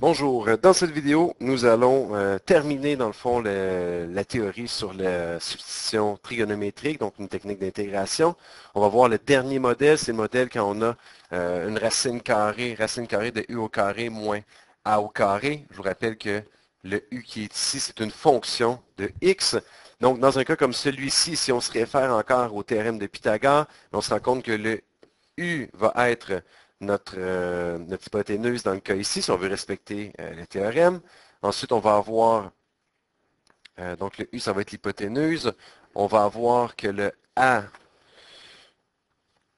Bonjour, dans cette vidéo, nous allons terminer dans le fond la théorie sur la substitution trigonométrique, donc une technique d'intégration. On va voir le dernier modèle, c'est le modèle quand on a une racine carrée de u au carré moins a au carré. Je vous rappelle que le u qui est ici, c'est une fonction de x. Donc, dans un cas comme celui-ci, si on se réfère encore au théorème de Pythagore, on se rend compte que le u va être notre hypoténuse dans le cas ici, si on veut respecter le théorème. Ensuite, on va avoir, donc le U, ça va être l'hypoténuse. On va avoir que le A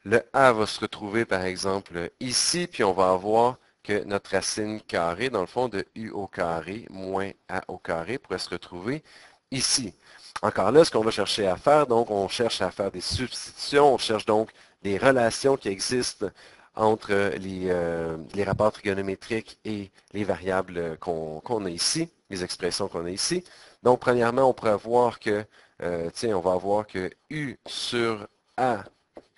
va se retrouver par exemple ici, puis on va avoir que notre racine carrée, dans le fond, de U au carré moins A au carré pourrait se retrouver ici. Encore là, ce qu'on va chercher à faire, donc on cherche à faire des substitutions, on cherche donc des relations qui existent entre les rapports trigonométriques et les variables qu'on a ici, les expressions qu'on a ici. Donc, premièrement, on pourrait voir que, tiens, on va avoir que U sur A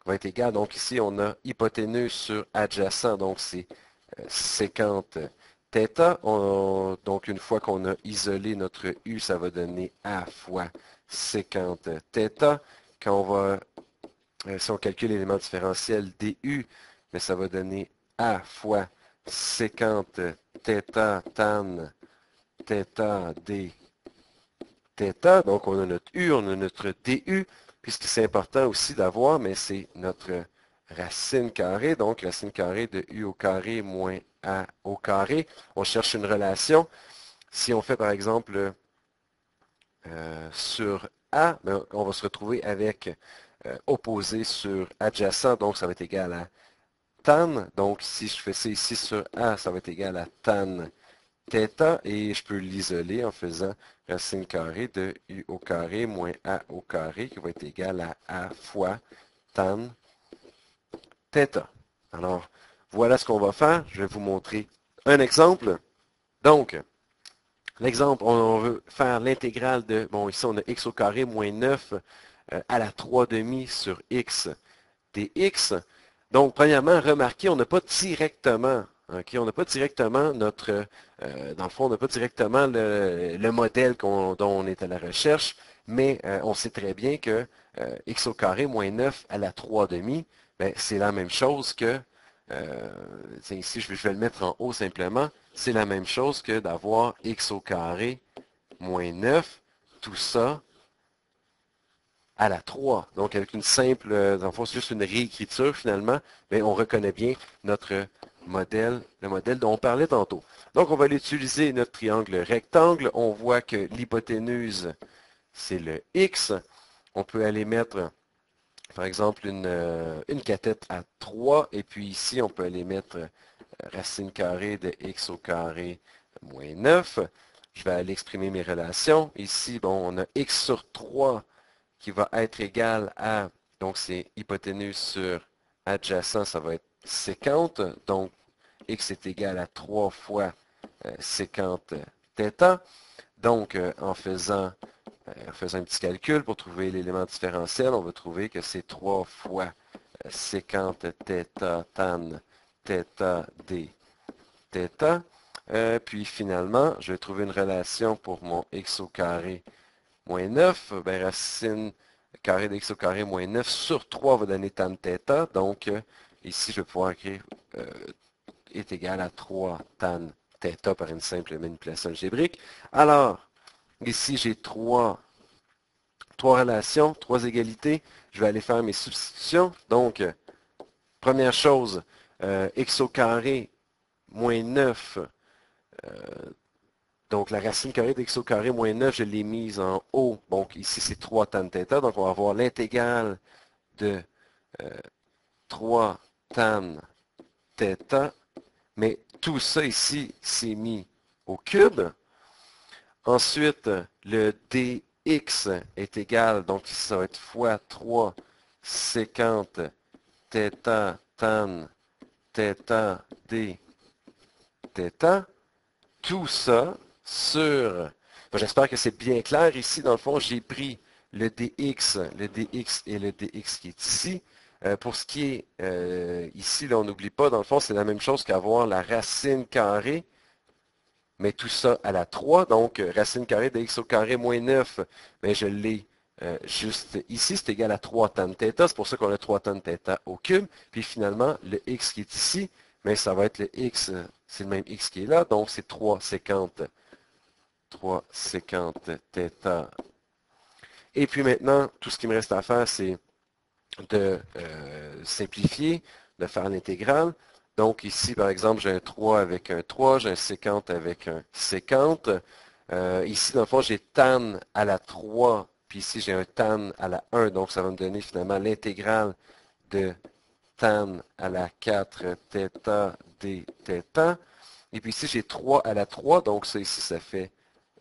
va être égal. Donc ici, on a hypoténuse sur adjacent, donc c'est sécante θ. Donc une fois qu'on a isolé notre U, ça va donner A fois sécante θ. Quand on va, si on calcule l'élément différentiel du, mais ça va donner A fois sécante θ tan θ d θ. Donc on a notre U, on a notre du. Puis ce qui est important aussi d'avoir, mais c'est notre racine carrée. Donc racine carrée de U au carré moins A au carré. On cherche une relation. Si on fait par exemple sur A, ben, on va se retrouver avec opposé sur adjacent. Donc ça va être égal à tan. Donc si je fais ça ici sur A, ça va être égal à tan θ, et je peux l'isoler en faisant racine carrée de u au carré moins a au carré qui va être égal à a fois tan θ. Alors, voilà ce qu'on va faire. Je vais vous montrer un exemple. Donc, l'exemple, on veut faire l'intégrale de, bon, ici on a x au carré moins 9 à la 3 demi sur x dx. Donc, premièrement, remarquez, on n'a pas directement, ok, on n'a pas directement notre, dans le fond, on n'a pas directement le modèle dont on est à la recherche, mais on sait très bien que x au carré moins 9 à la 3 demi, ben, c'est la même chose que, ici je vais le mettre en haut simplement, c'est la même chose que d'avoir x au carré moins 9, tout ça à la 3. Donc, avec une simple, dans le fond, c'est juste une réécriture finalement, mais on reconnaît bien notre modèle, le modèle dont on parlait tantôt. Donc, on va aller utiliser notre triangle rectangle. On voit que l'hypoténuse, c'est le x. On peut aller mettre, par exemple, une cathète à 3. Et puis ici, on peut aller mettre racine carrée de x au carré moins 9. Je vais aller exprimer mes relations. Ici, bon, on a x sur 3 qui va être égal à, donc c'est hypoténuse sur adjacent, ça va être sécante. Donc, x est égal à 3 fois sécante θ. Donc, en faisant un petit calcul pour trouver l'élément différentiel, on va trouver que c'est 3 fois sécante θ tan θ d θ. Puis finalement, je vais trouver une relation pour mon x au carré moins 9, ben, racine carré de x au carré moins 9 sur 3 va donner tan θ. Donc, ici, je vais pouvoir écrire est égal à 3 tan θ par une simple manipulation algébrique. Alors, ici, j'ai trois relations, trois égalités. Je vais aller faire mes substitutions. Donc, première chose, x au carré moins 9. Donc, la racine carrée d'x au carré moins 9, je l'ai mise en haut. Donc, ici, c'est 3 tan θ. Donc, on va avoir l'intégrale de 3 tan θ. Mais tout ça ici, c'est mis au cube. Ensuite, le dx est égal, donc ici, ça va être fois 3 sécante θ tan θ d θ. Tout ça sur... Bon, j'espère que c'est bien clair ici. Dans le fond, j'ai pris le dx et le dx qui est ici. Pour ce qui est ici, là, on n'oublie pas, dans le fond, c'est la même chose qu'avoir la racine carrée mais tout ça à la 3, donc racine carrée de x au carré moins 9, mais je l'ai juste ici, c'est égal à 3 tan θ, c'est pour ça qu'on a 3 tan θ au cube, puis finalement, le x qui est ici, mais ça va être le x, c'est le même x qui est là, donc c'est 3 séquentes θ. Et puis maintenant, tout ce qui me reste à faire, c'est de simplifier, de faire l'intégrale. Donc ici, par exemple, j'ai un 3 avec un 3, j'ai un séquente avec un séquente. Ici, dans le fond, j'ai tan à la 3, puis ici, j'ai un tan à la 1, donc ça va me donner finalement l'intégrale de tan à la 4 θ d θ. Et puis ici, j'ai 3 à la 3, donc ça ici, ça fait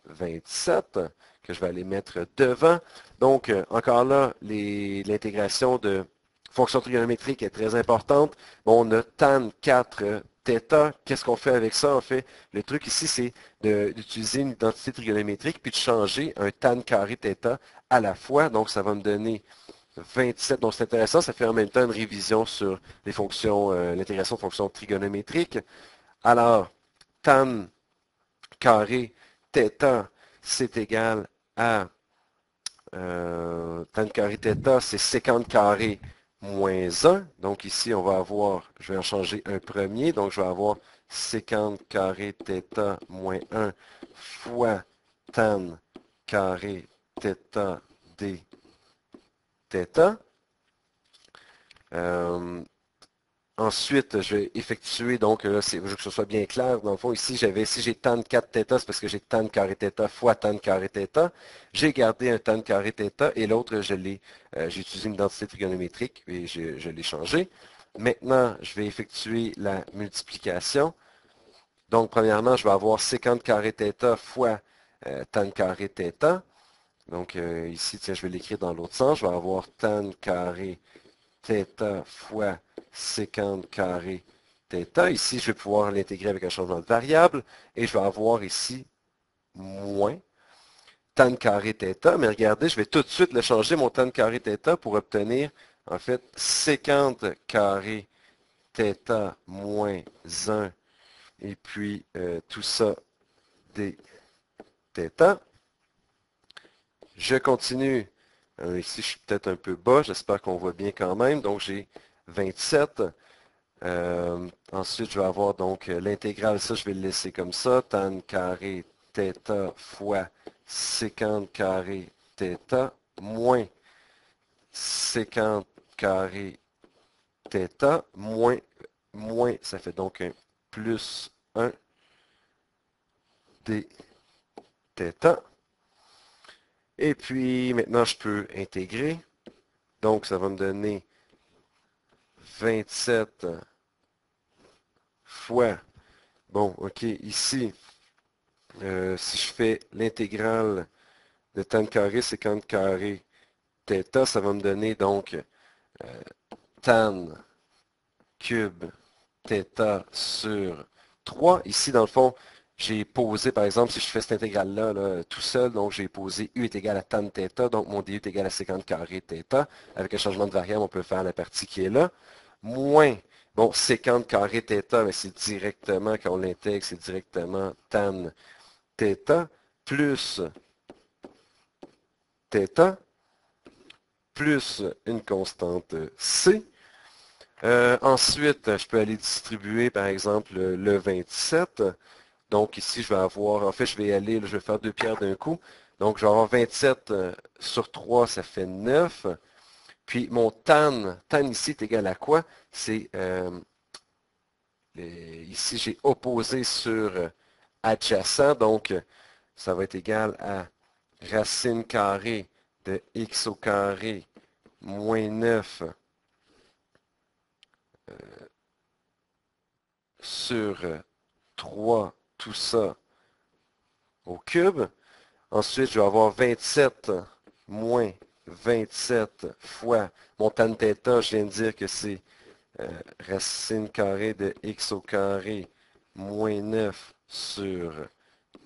27 que je vais aller mettre devant. Donc, encore là, l'intégration de fonctions trigonométriques est très importante. Bon, on a tan 4 θ. Qu'est-ce qu'on fait avec ça? En fait, le truc ici, c'est d'utiliser une identité trigonométrique puis de changer un tan carré θ à la fois. Donc, ça va me donner 27. Donc, c'est intéressant. Ça fait en même temps une révision sur les fonctions, l'intégration de fonctions trigonométriques. Alors, tan carré θ, c'est égal à tan carré θ, c'est séquente carré moins 1. Donc ici, on va avoir, je vais en changer un premier. Donc je vais avoir séquente carré θ moins 1 fois tan carré θ d θ. Ensuite, je vais effectuer, donc là, je veux que ce soit bien clair. Dans le fond, ici, si j'ai tan 4 θ, c'est parce que j'ai tan carré θ fois tan carré θ. J'ai gardé un tan carré θ et l'autre, j'ai utilisé une identité trigonométrique et je l'ai changé. Maintenant, je vais effectuer la multiplication. Donc, premièrement, je vais avoir séquente carré θ fois tan carré θ. Donc, ici, tiens, je vais l'écrire dans l'autre sens. Je vais avoir tan carré θ fois séquente carré θ. Ici, je vais pouvoir l'intégrer avec un changement de variable. Et je vais avoir ici moins tan carré θ. Mais regardez, je vais tout de suite le changer, mon tan carré θ, pour obtenir, en fait, séquente carré θ moins 1. Et puis, tout ça d θ. Je continue. Ici, je suis peut-être un peu bas. J'espère qu'on voit bien quand même. Donc, j'ai 27. Ensuite, je vais avoir donc l'intégrale, ça je vais le laisser comme ça, tan carré θ fois séquente carré θ moins séquente carré θ moins, ça fait donc un plus 1 d θ. Et puis maintenant, je peux intégrer. Donc, ça va me donner 27 fois, bon, ok, ici, si je fais l'intégrale de tan carré séquente carré θ, ça va me donner donc tan cube θ sur 3. Ici, dans le fond, j'ai posé, par exemple, si je fais cette intégrale-là là, tout seul, donc j'ai posé u est égal à tan θ, donc mon du est égal à séquente carré θ. Avec un changement de variable, on peut faire la partie qui est là. Moins, bon, séquente carré θ, mais c'est directement, quand on l'intègre, c'est directement tan θ, plus θ, plus une constante c. Ensuite, je peux aller distribuer, par exemple, le 27. Donc ici, je vais avoir, en fait, je vais aller, là, je vais faire deux pierres d'un coup. Donc, je vais avoir 27 sur 3, ça fait 9. Puis mon tan ici est égal à quoi? C'est, ici, j'ai opposé sur adjacent, donc ça va être égal à racine carrée de x au carré moins 9 sur 3, tout ça au cube. Ensuite, je vais avoir 27 moins 27 fois mon tan θ, je viens de dire que c'est racine carrée de x au carré moins 9 sur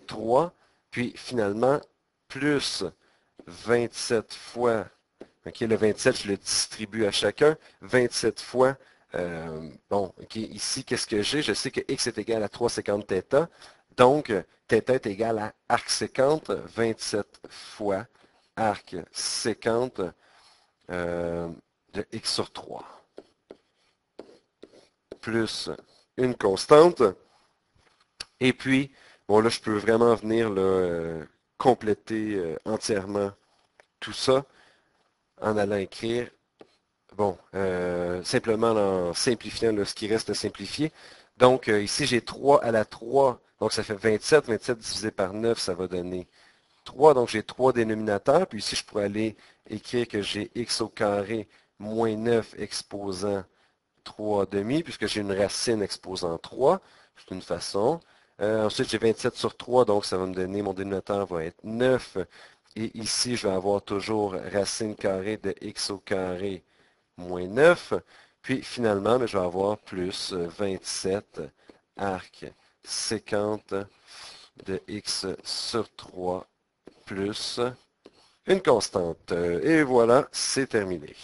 3. Puis finalement, plus 27 fois, ok, le 27, je le distribue à chacun, 27 fois, bon, ok, ici, qu'est-ce que j'ai? Je sais que x est égal à 3 séquentes θ, Donc, θ est égal à arc sécante, 27 fois arc sécante de x sur 3, plus une constante. Et puis, bon là, je peux vraiment venir là, compléter entièrement tout ça en allant écrire, bon, simplement en simplifiant là, ce qui reste à simplifier. Donc, ici, j'ai 3 à la 3, donc ça fait 27. 27 divisé par 9, ça va donner 3. Donc, j'ai 3 dénominateurs. Puis ici, je pourrais aller écrire que j'ai x au carré moins 9 exposant 3 demi, puisque j'ai une racine exposant 3. C'est une façon. Ensuite, j'ai 27 sur 3, donc ça va me donner, mon dénominateur va être 9. Et ici, je vais avoir toujours racine carrée de x au carré moins 9. Puis finalement, je vais avoir plus 27 arc sécante de x sur 3 plus une constante. Et voilà, c'est terminé.